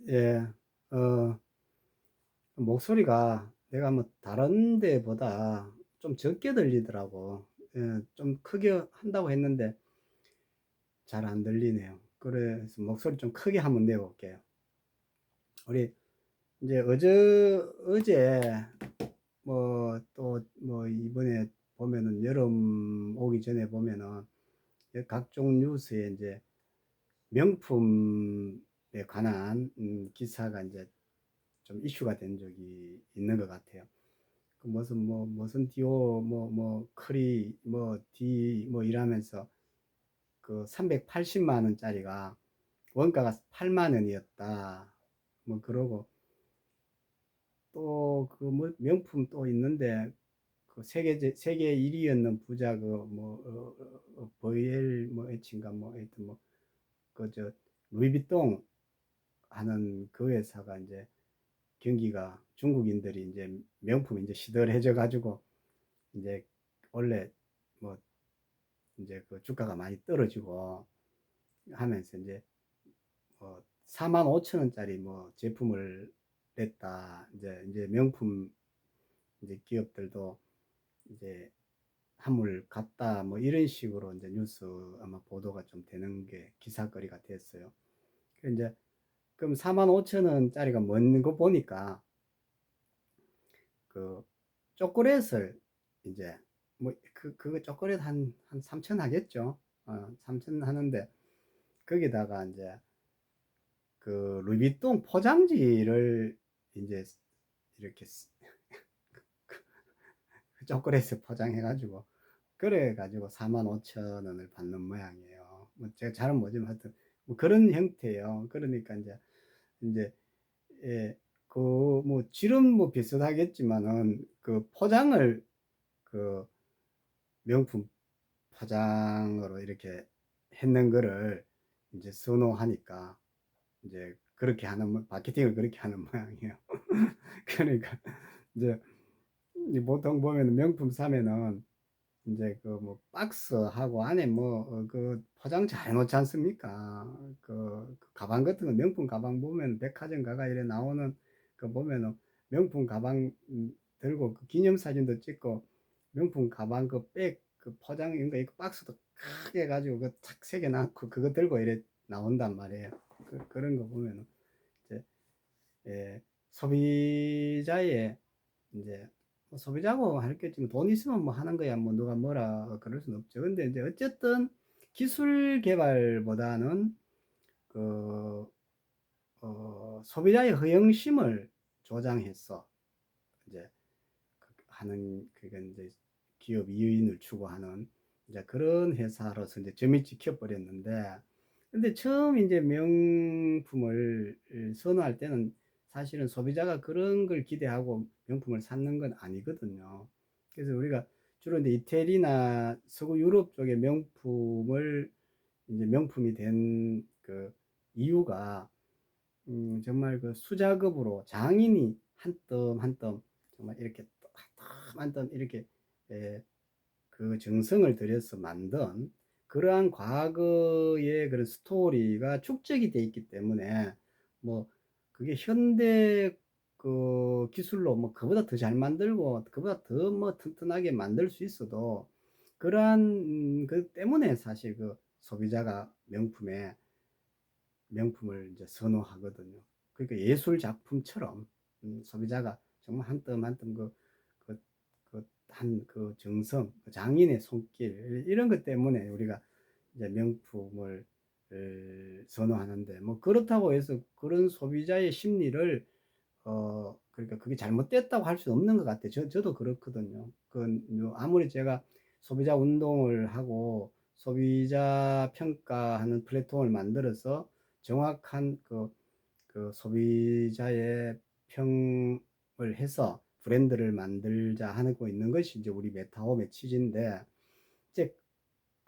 예, 어, 목소리가 내가 뭐 다른 데보다 좀 적게 들리더라고. 예, 좀 크게 한다고 했는데 잘 안 들리네요. 그래서 목소리 좀 크게 한번 내볼게요. 우리 이제 어제 뭐 또 뭐 이번에 보면은 여름 오기 전에 보면은 각종 뉴스에 이제 명품에 관한 기사가 이제 좀 이슈가 된 적이 있는 것 같아요. 그 무슨 디오 크리 디 이러면서 그 380만 원짜리가 원가가 8만 원이었다. 뭐 그러고 또 그 뭐 명품 또 있는데 그 세계 1위였는 부자 버일 뭐 에친가 뭐 하여튼 뭐 그 저 루이비통 하는 그 회사가 이제 경기가 중국인들이 이제 명품 이제 시들해져 가지고 이제 원래 뭐 이제 그 주가가 많이 떨어지고 하면서 이제 4만 5천 원짜리 뭐 제품을 냈다. 이제 명품 이제 기업들도 이제 한물 갔다 뭐 이런 식으로 이제 뉴스 아마 보도가 좀 되는 게 기사거리가 됐어요. 그 이제 그럼 4만 5천 원짜리가 뭔 거 보니까 그 초콜릿을 이제 뭐 그거 초콜릿 한 3천 하겠죠. 3천 하는데 거기다가 이제 그 루이비통 포장지를 이제 이렇게 초콜릿을 포장해가지고 그래가지고 4만 5천 원을 받는 모양이에요. 뭐 제가 잘은 모르지만 하여튼 뭐 그런 형태예요. 그러니까 이제 예, 그 뭐 질은 뭐 비슷하겠지만은 그 포장을 그 명품 포장으로 이렇게 했는 거를 이제 선호하니까 이제 그렇게 하는 마케팅을 그렇게 하는 모양이에요. 그러니까 이제 보통 보면 명품 사면은 이제 그 뭐 박스하고 안에 그 포장 잘 놓지 않습니까? 그 가방 같은 거 명품 가방 보면 백화점 가가 이래 나오는 그 보면은 명품 가방 들고 그 기념 사진도 찍고 명품 가방 그 백 그 포장 이런 거 있고 박스도 크게 해가지고 그탁 새겨 놨고 그거 들고 이래 나온단 말이에요. 그런 거 보면은 이제 예, 소비자의 이제 뭐 소비자고 할겠지 돈 있으면 뭐 하는 거야 뭐 누가 뭐라 그럴 수는 없죠. 근데 이제 어쨌든 기술 개발보다는 그 소비자의 허영심을 조장해서 이제 하는 그게 이제 기업 이윤을 추구하는 이제 그런 회사로서 이제 점이 찍혀 버렸는데 근데 처음 이제 명품을 선호할 때는 사실은 소비자가 그런 걸 기대하고 명품을 샀는 건 아니거든요. 그래서 우리가 주로 이제 이태리나 서구 유럽 쪽의 명품을 이제 명품이 된 그 이유가 정말 그 수작업으로 장인이 한 뼘 한 뼘 정말 이렇게 한 뼘 이렇게 에, 그 정성을 들여서 만든 그러한 과거의 그런 스토리가 축적이 돼 있기 때문에 뭐 그게 현대 그 기술로 뭐 그보다 더 잘 만들고 그보다 더 뭐 튼튼하게 만들 수 있어도 그러한 그 때문에 사실 그 소비자가 명품을 이제 선호하거든요. 그러니까 예술 작품처럼 소비자가 정말 한 뼘 한 뼘 그 정성, 그 장인의 손길 이런 것 때문에 우리가 이제 명품을 선호하는데 뭐 그렇다고 해서 그런 소비자의 심리를 그러니까 그게 잘못됐다고 할 수 없는 것 같아요. 저도 그렇거든요. 그 아무리 제가 소비자 운동을 하고 소비자 평가하는 플랫폼을 만들어서 정확한 그 소비자의 평을 해서 브랜드를 만들자 하고 있는 것이 이제 우리 메타홈의 취지인데 이제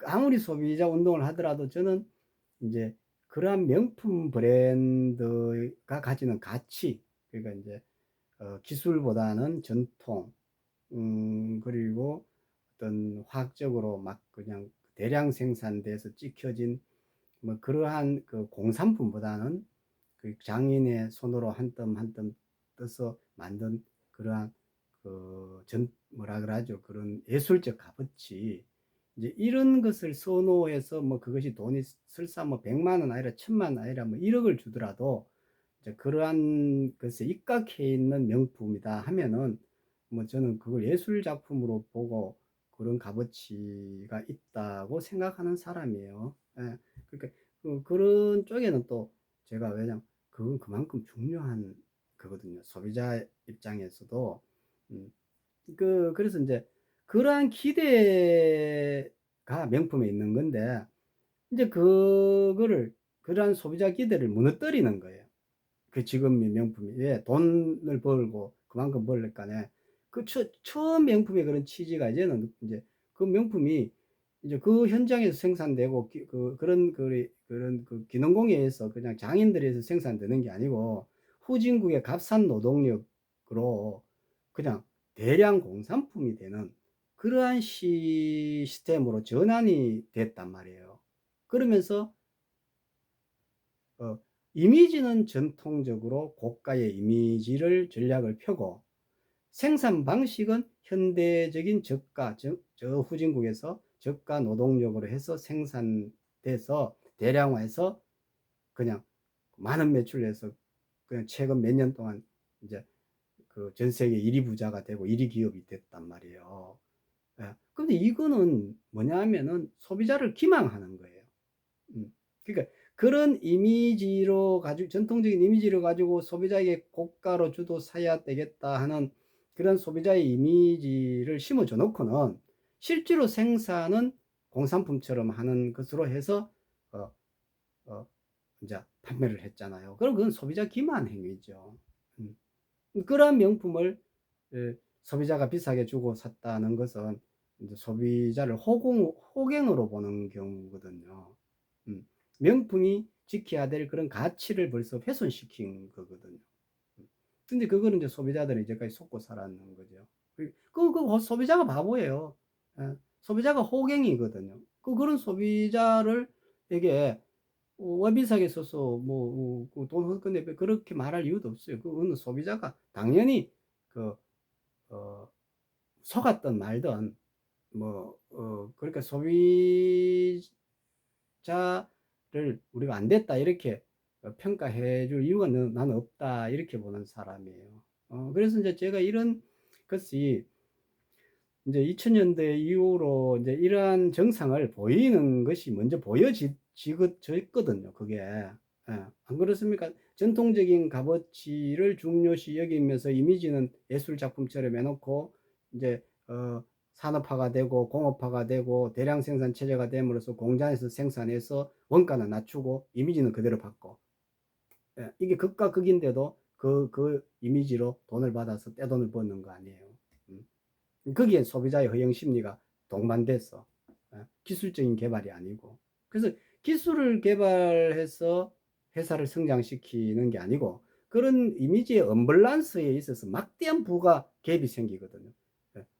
아무리 소비자 운동을 하더라도 저는 이제 그러한 명품 브랜드가 가지는 가치 그러니까 이제 기술보다는 전통 그리고 어떤 화학적으로 막 그냥 대량 생산돼서 찍혀진 뭐 그러한 그 공산품보다는 그 장인의 손으로 한 땀 한 땀 떠서 만든 그러한 뭐라 그러죠? 그런 예술적 값어치. 이제 이런 것을 선호해서 뭐 그것이 돈이 설사 뭐 100만 원 아니라 1000만 원 아니라 뭐 1억을 주더라도 이제 그러한 것에 입각해 있는 명품이다 하면은 뭐 저는 그걸 예술 작품으로 보고 그런 값어치가 있다고 생각하는 사람이에요. 예. 그러니까 그런 쪽에는 또 제가 왜냐면 그건 그만큼 중요한 거거든요. 소비자 입장에서도. 음, 그래서 이제 그러한 기대가 명품에 있는 건데, 이제 그러한 소비자 기대를 무너뜨리는 거예요. 그 지금 명품이 왜 돈을 벌고 그만큼 벌니까네. 처음 명품의 그런 취지가 이제는 이제 그 명품이 이제 그 현장에서 생산되고 그런 그 기능공예에서 그냥 장인들에 의해서 생산되는 게 아니고 후진국의 값싼 노동력으로 그냥 대량 공산품이 되는 그러한 시스템으로 전환이 됐단 말이에요. 그러면서 어, 이미지는 전통적으로 고가의 이미지를 전략을 펴고 생산 방식은 현대적인 저 후진국에서 저가 노동력으로 해서 생산돼서 대량화해서 그냥 많은 매출해서 그냥 최근 몇 년 동안 이제 그 전 세계 1위 부자가 되고 1위 기업이 됐단 말이에요. 예. 근데 이거는 뭐냐 하면은 소비자를 기망하는 거예요. 그러니까 그런 이미지로 가지고 전통적인 이미지를 가지고 소비자에게 고가로 주도 사야 되겠다 하는 그런 소비자의 이미지를 심어줘 놓고는 실제로 생산은 공산품처럼 하는 것으로 해서 어, 어, 이제 판매를 했잖아요. 그럼 그건 소비자 기만 행위죠. 음. 그러한 명품을 소비자가 비싸게 주고 샀다는 것은 이제 소비자를 호갱으로 보는 경우거든요. 음. 명품이 지켜야 될 그런 가치를 벌써 훼손시킨 거거든요. 근데 그거는 이제 소비자들은 이제까지 속고 살았는 거죠. 소비자가 바보예요. 예. 소비자가 호갱이거든요. 그런 소비자를 이게 와 비싸게 써서 돈 헛건데 그렇게 말할 이유도 없어요. 그거는 소비자가 당연히 그, 어, 속았든 말든 그러니까 소비자를 우리가 안 됐다 이렇게 평가해 줄 이유가 나는 없다 이렇게 보는 사람이에요. 그래서 이제 제가 이런 것이 이제 2000년대 이후로 이제 이러한 정상을 보이는 것이 먼저 보여지거든요. 그게. 예. 안 그렇습니까? 전통적인 값어치를 중요시 여기면서 이미지는 예술 작품처럼 해놓고 이제 산업화가 되고 공업화가 되고 대량 생산 체제가 됨으로써 공장에서 생산해서 원가는 낮추고 이미지는 그대로 받고, 예. 이게 극과 극인데도 그 이미지로 돈을 받아서 떼돈을 버는 거 아니에요. 음. 거기에 소비자의 허영 심리가 동반돼서 기술적인 개발이 아니고, 그래서 기술을 개발해서 회사를 성장시키는 게 아니고 그런 이미지의 언밸런스에 있어서 막대한 부가 갭이 생기거든요.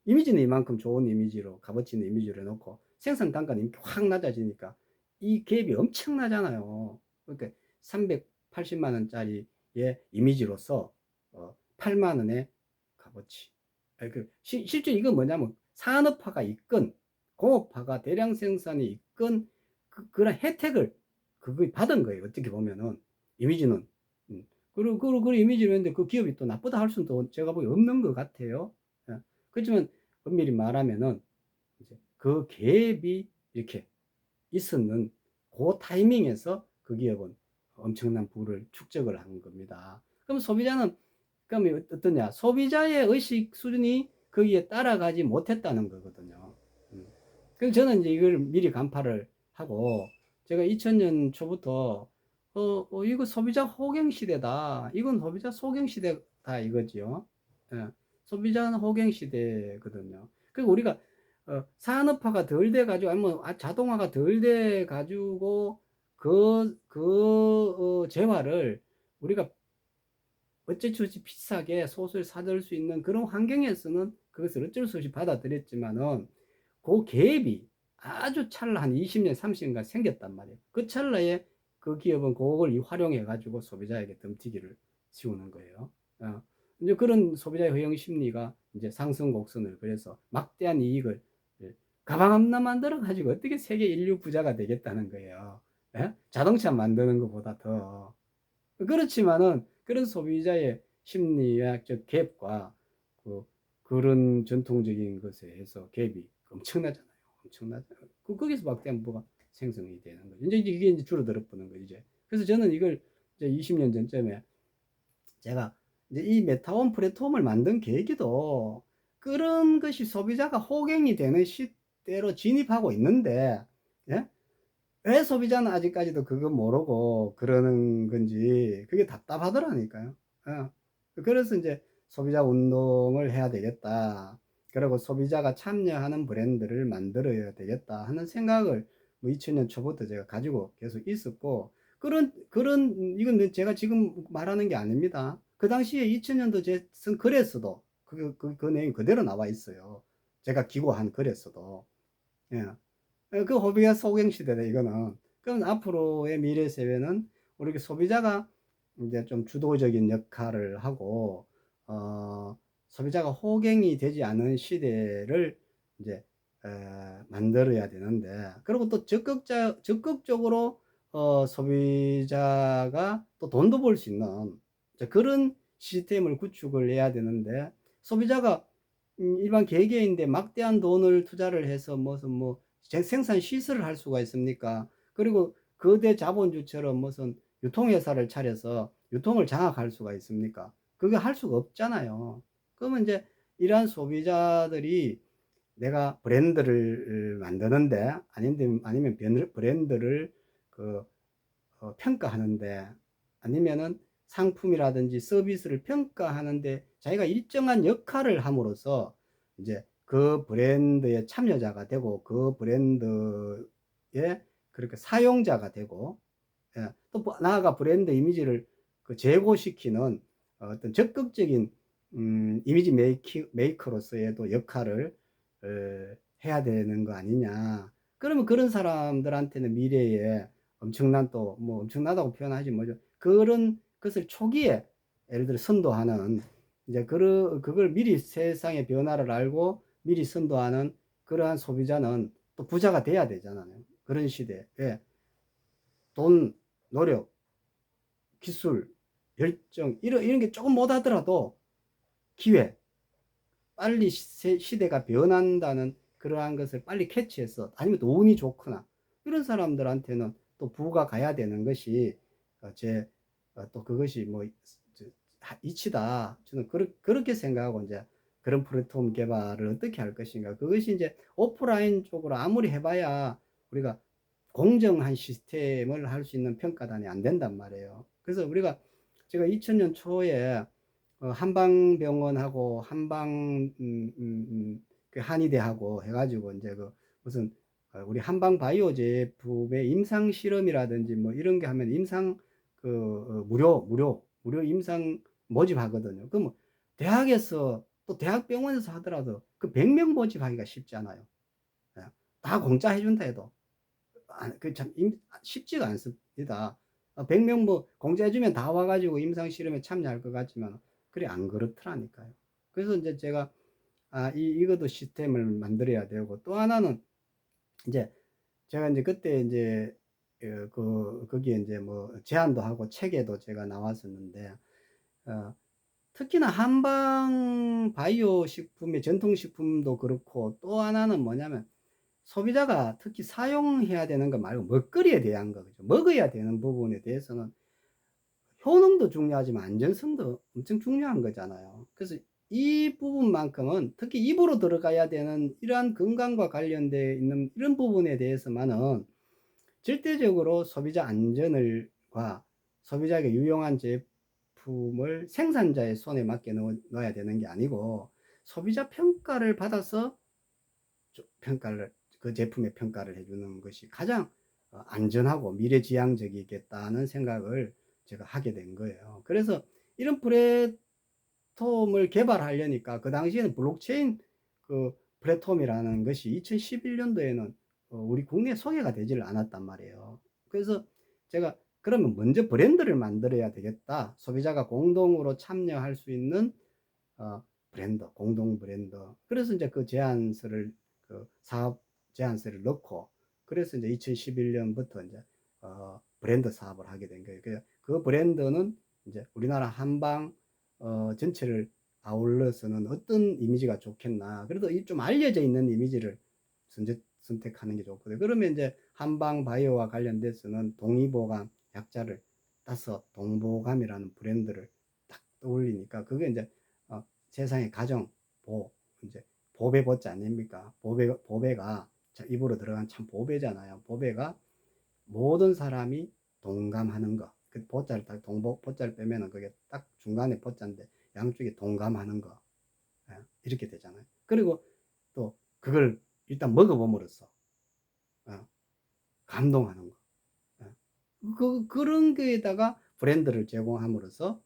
이미지는 이만큼 좋은 이미지로 값어치 있는 이미지로 해놓고 생산 단가는 확 낮아지니까 이 갭이 엄청나잖아요. 그러니까 380만 원짜리의 이미지로서 8만 원의 값어치. 실제 이건 뭐냐면 산업화가 있건 공업화가 대량 생산이 있건 그런 혜택을 그거 받은 거예요. 어떻게 보면은 이미지는. 그리고 이미지를 했는데 그 기업이 또 나쁘다 할 수는 또 제가 보기 없는 것 같아요. 예. 그렇지만 엄밀히 말하면은 이제 그 갭이 이렇게 있었는 그 타이밍에서 그 기업은 엄청난 부를 축적을 한 겁니다. 그럼 소비자는 그럼 어떠냐? 소비자의 의식 수준이 거기에 따라가지 못했다는 거거든요. 그래서 저는 이제 이걸 미리 간파를 하고 제가 2000년 초부터 이거 소비자 호갱 시대다. 이건 소비자 소갱 시대다 이거지요. 예. 소비자는 호갱 시대거든요. 그리고 우리가 산업화가 덜 돼 가지고 아니면 자동화가 덜 돼 가지고 재화를 우리가 어쩔 수 없이 비싸게 소소히 사들 수 있는 그런 환경에서는 그것을 어쩔 수 없이 받아들였지만은 그 갭이 아주 찰나 한 20년, 30년간 생겼단 말이에요. 그 찰나에 그 기업은 그걸 활용해 가지고 소비자에게 덤티기를 씌우는 거예요. 이제 그런 소비자의 허영 심리가 이제 상승 곡선을 그래서 막대한 이익을 가방 하나 만들어 가지고 어떻게 세계 인류 부자가 되겠다는 거예요. 예? 자동차 만드는 것보다 더. 그렇지만은 그런 소비자의 심리학적 갭과 그 그런 전통적인 것에 해서 갭이 엄청나잖아요. 엄청나잖아요. 거기서 막대한 뭐가 생성이 되는 거죠. 이제 이게 이제 줄어들어 보는 거죠, 이제. 그래서 저는 이걸 이제 20년 전쯤에 제가 이제 이 메타원 플랫폼을 만든 계기도 그런 것이 소비자가 호갱이 되는 시대로 진입하고 있는데, 예? 왜 소비자는 아직까지도 그거 모르고 그러는 건지 그게 답답하더라니까요. 그래서 이제 소비자 운동을 해야 되겠다. 그리고 소비자가 참여하는 브랜드를 만들어야 되겠다 하는 생각을 뭐 2000년 초부터 제가 가지고 계속 있었고, 이건 제가 지금 말하는 게 아닙니다. 그 당시에 2000년도 제 쓴 글에서도 그 내용이 그대로 나와 있어요. 제가 기고한 글에서도. 예. 그 소비자 소경 시대다, 이거는. 그럼 앞으로의 미래 세계는 우리 소비자가 이제 좀 주도적인 역할을 하고, 소비자가 호갱이 되지 않은 시대를 이제 만들어야 되는데, 그리고 또 적극적으로 소비자가 또 돈도 벌 수 있는 그런 시스템을 구축을 해야 되는데, 소비자가 일반 개개인인데 막대한 돈을 투자를 해서 무슨 뭐 생산 시설을 할 수가 있습니까? 그리고 거대 자본주처럼 무슨 유통회사를 차려서 유통을 장악할 수가 있습니까? 그게 할 수가 없잖아요. 그러면 이제 이러한 소비자들이 내가 브랜드를 만드는데, 아니면 브랜드를 그 평가하는데, 아니면은 상품이라든지 서비스를 평가하는데 자기가 일정한 역할을 함으로써 이제 그 브랜드의 참여자가 되고 그 브랜드의 그렇게 사용자가 되고, 또 나아가 브랜드 이미지를 제고시키는 어떤 적극적인 이미지 메이커로서의 또 역할을 어, 해야 되는 거 아니냐. 그러면 그런 사람들한테는 미래에 엄청난, 또 뭐 엄청나다고 표현하지 뭐죠. 그런 것을 초기에 예를 들어 선도하는, 이제 그걸 미리 세상의 변화를 알고 미리 선도하는 그러한 소비자는 또 부자가 돼야 되잖아요. 그런 시대에 돈, 노력, 기술, 열정 이런 게 조금 못하더라도 기회, 빨리 시대가 변한다는 그러한 것을 빨리 캐치해서, 아니면 또 운이 좋거나 이런 사람들한테는 또 부가 가야 되는 것이 또 그것이 뭐 이치다. 저는 그렇게 생각하고 이제 그런 플랫폼 개발을 어떻게 할 것인가. 그것이 이제 오프라인 쪽으로 아무리 해봐야 우리가 공정한 시스템을 할 수 있는 평가단이 안 된단 말이에요. 그래서 제가 2000년 초에 한방병원하고 그 한의대하고 해가지고 이제 무슨 우리 한방바이오 제품의 임상 실험이라든지 뭐 이런 게 하면 무료 임상 모집하거든요. 그럼 대학에서 또 대학병원에서 하더라도 그 100명 모집하기가 쉽잖아요. 예. 다 공짜 해준다 해도 참 쉽지가 않습니다. 100명 뭐 공짜해주면 다 와가지고 임상실험에 참여할 것 같지만, 그래, 안 그렇더라니까요. 그래서 이제 제가, 이것도 시스템을 만들어야 되고, 또 하나는 이제 제가 이제 그때 이제, 거기에 이제 뭐 제안도 하고 책에도 제가 나왔었는데, 특히나 한방 바이오 식품의 전통식품도 그렇고, 또 하나는 뭐냐면, 소비자가 특히 사용해야 되는 거 말고 먹거리에 대한 거, 그죠? 먹어야 되는 부분에 대해서는 효능도 중요하지만 안전성도 엄청 중요한 거잖아요. 그래서 이 부분만큼은 특히 입으로 들어가야 되는 이러한 건강과 관련되어 있는 이런 부분에 대해서만은 절대적으로 소비자 안전과 소비자에게 유용한 제품을 생산자의 손에 맡겨 놓아야 되는 게 아니고, 소비자 평가를 받아서 그 제품의 평가를 해주는 것이 가장 안전하고 미래지향적이겠다는 생각을 제가 하게 된 거예요. 그래서 이런 플랫폼을 개발하려니까 그 당시에는 블록체인 플랫폼이라는 것이 2011년도에는 우리 국내에 소개가 되지를 않았단 말이에요. 그래서 제가 그러면 먼저 브랜드를 만들어야 되겠다. 소비자가 공동으로 참여할 수 있는 브랜드, 공동 브랜드. 그래서 이제 그 제안서를, 그 사업 제안서를 넣고, 그래서 이제 2011년부터 이제 브랜드 사업을 하게 된 거예요. 그 브랜드는 이제 우리나라 한방 전체를 아울러서는 어떤 이미지가 좋겠나. 그래도 좀 알려져 있는 이미지를 선택하는 게 좋거든요. 그러면 이제 한방 바이오와 관련돼서는 동의보감 약자를 따서 동보감이라는 브랜드를 딱 떠올리니까, 그게 이제 세상의 가정 보, 이제 보배 보자 아닙니까? 보배가 입으로 들어간 참 보배잖아요. 보배가 모든 사람이 동감하는 거. 그 보자를 딱 보자를 빼면은 그게 딱 중간에 보자인데 양쪽에 동감하는 거. 예, 이렇게 되잖아요. 그리고 또 그걸 일단 먹어봄으로써 감동하는 거. 예. 그런 거에다가 브랜드를 제공함으로써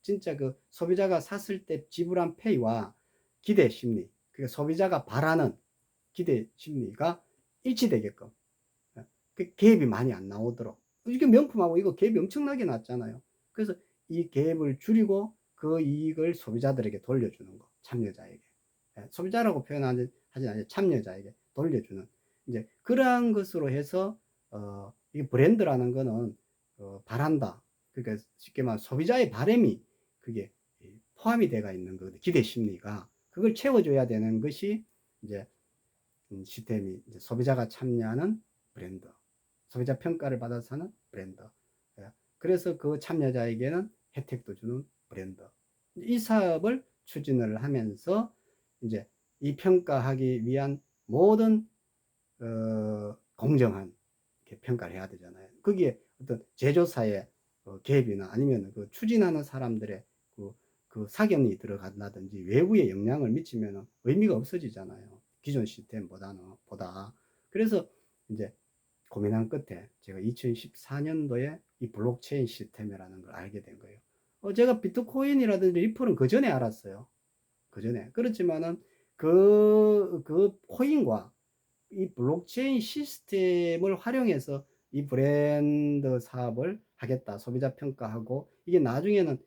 진짜 그 소비자가 샀을 때 지불한 페이와 기대 심리, 그 소비자가 바라는 기대 심리가 일치되게끔, 그 갭이 많이 안 나오도록. 이게 명품하고 이거 갭이 엄청나게 났잖아요. 그래서 이 갭을 줄이고 그 이익을 소비자들에게 돌려주는 거, 참여자에게. 소비자라고 표현하지 않아요. 참여자에게 돌려주는. 이제 그러한 것으로 해서 이 브랜드라는 거는 바란다. 그러니까 쉽게 말해 소비자의 바람이 그게 포함이 되어 있는 거거든요. 기대 심리가 그걸 채워줘야 되는 것이 이제 시스템이 이제 소비자가 참여하는 브랜드, 소비자 평가를 받아서 하는 브랜드. 그래서 그 참여자에게는 혜택도 주는 브랜드. 이 사업을 추진을 하면서 이제 이 평가하기 위한 모든 공정한 평가를 해야 되잖아요. 거기에 어떤 제조사의 개입이나 아니면 그 추진하는 사람들의 그 사견이 들어간다든지 외부의 영향을 미치면 의미가 없어지잖아요. 기존 시스템보다. 그래서 이제 고민한 끝에 제가 2014년도에 이 블록체인 시스템이라는 걸 알게 된 거예요. 제가 비트코인이라든지 리플은 그 전에 알았어요. 그 전에. 그렇지만은 그 코인과 이 블록체인 시스템을 활용해서 이 브랜드 사업을 하겠다. 소비자 평가하고 이게 나중에는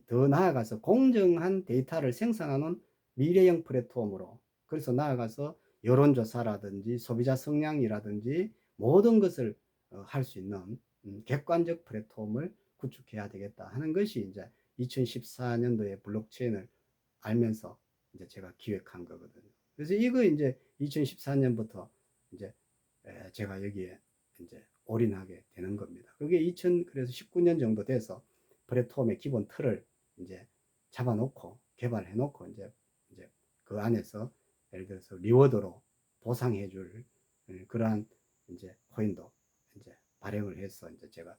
더 나아가서 공정한 데이터를 생산하는 미래형 플랫폼으로, 그래서 나아가서 여론조사라든지 소비자 성향이라든지 모든 것을 할 수 있는 객관적 플랫폼을 구축해야 되겠다 하는 것이 이제 2014년도에 블록체인을 알면서 이제 제가 기획한 거거든요. 그래서 이거 이제 2014년부터 이제 제가 여기에 이제 올인하게 되는 겁니다. 그게 그래서 19년 정도 돼서 플랫폼의 기본 틀을 이제 잡아놓고 개발해 놓고 이제 그 안에서 예를 들어서 리워드로 보상해 줄 그러한 이제 코인도 이제 발행을 해서 이제 제가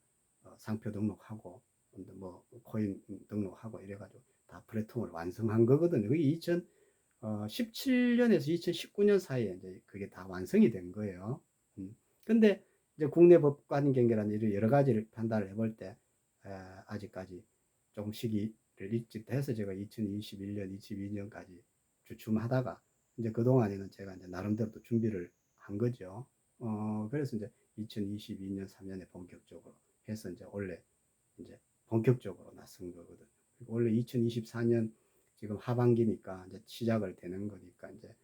상표 등록하고 뭐 코인 등록하고 이래가지고 다 플랫폼을 완성한 거거든요. 그게 2017년에서 2019년 사이에 이제 그게 다 완성이 된 거예요. 근데 이제 국내 법관 경계라는 이런 여러 가지를 판단을 해볼 때 아직까지 조금 시기를 일찍 해서 제가 2021년, 22년까지 주춤하다가 이제 그동안에는 제가 이제 나름대로 또 준비를 한 거죠. 그래서 이제 2022년 3년에 본격적으로 해서 이제 원래 이제 본격적으로 나선 거거든요. 원래 2024년 지금 하반기니까 이제 시작을 되는 거니까 이제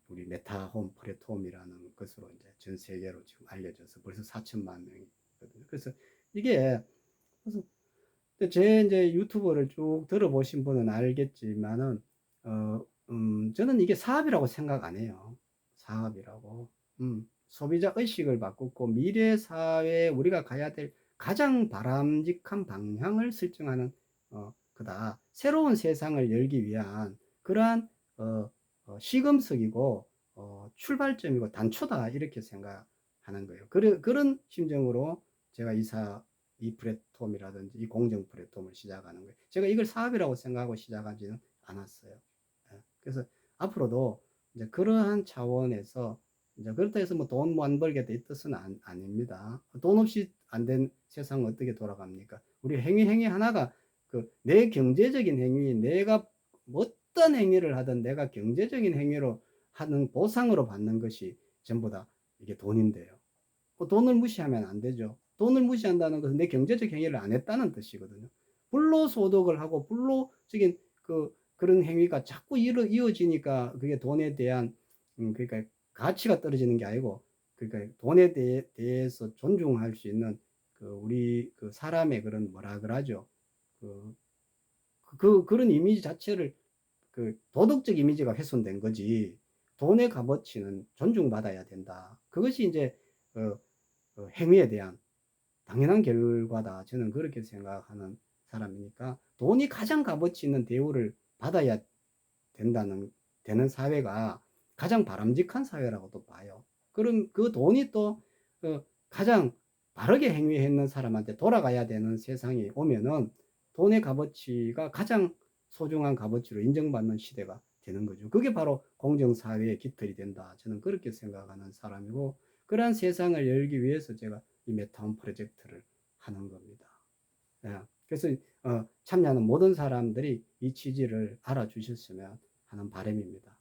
우리 메타홈 플랫폼이라는 것으로 이제 전 세계로 지금 알려져서 벌써 4천만 명이거든요. 그래서 이게 그래서 제 이제 유튜브를 쭉 들어보신 분은 알겠지만은 저는 이게 사업이라고 생각 안 해요. 사업이라고. 소비자 의식을 바꾸고 미래 사회에 우리가 가야 될 가장 바람직한 방향을 설정하는 그다. 새로운 세상을 열기 위한 그러한 시금석이고 출발점이고 단초다 이렇게 생각하는 거예요. 그런 심정으로 제가 이 플랫폼이라든지 이 공정 플랫폼을 시작하는 거예요. 제가 이걸 사업이라고 생각하고 시작하지는 않았어요. 그래서 앞으로도 이제 그러한 차원에서 이제 그렇다 해서 뭐 돈 안 벌겠다 이 뜻은 아닙니다. 돈 없이 안 된 세상은 어떻게 돌아갑니까? 우리 행위 하나가 내 경제적인 행위, 내가 어떤 행위를 하든 내가 경제적인 행위로 하는 보상으로 받는 것이 전부 다 이게 돈인데요. 돈을 무시하면 안 되죠. 돈을 무시한다는 것은 내 경제적 행위를 안 했다는 뜻이거든요. 불로소득을 하고 불로적인 그런 행위가 자꾸 이어지니까 그게 돈에 대한 그러니까 가치가 떨어지는 게 아니고, 그러니까 돈에 대해서 존중할 수 있는 우리 사람의 그런 뭐라 그러죠? 그 그런 이미지 자체를, 도덕적 이미지가 훼손된 거지. 돈의 값어치는 존중받아야 된다. 그것이 이제 어 행위에 대한 당연한 결과다. 저는 그렇게 생각하는 사람이니까, 돈이 가장 값어치 있는 대우를 받아야 되는 사회가 가장 바람직한 사회라고도 봐요. 그럼 그 돈이 또 가장 바르게 행위했는 사람한테 돌아가야 되는 세상이 오면은 돈의 값어치가 가장 소중한 값어치로 인정받는 시대가 되는 거죠. 그게 바로 공정사회의 깃털이 된다. 저는 그렇게 생각하는 사람이고, 그러한 세상을 열기 위해서 제가 이 메타운 프로젝트를 하는 겁니다. 예. 그래서 참여하는 모든 사람들이 이 취지를 알아주셨으면 하는 바람입니다.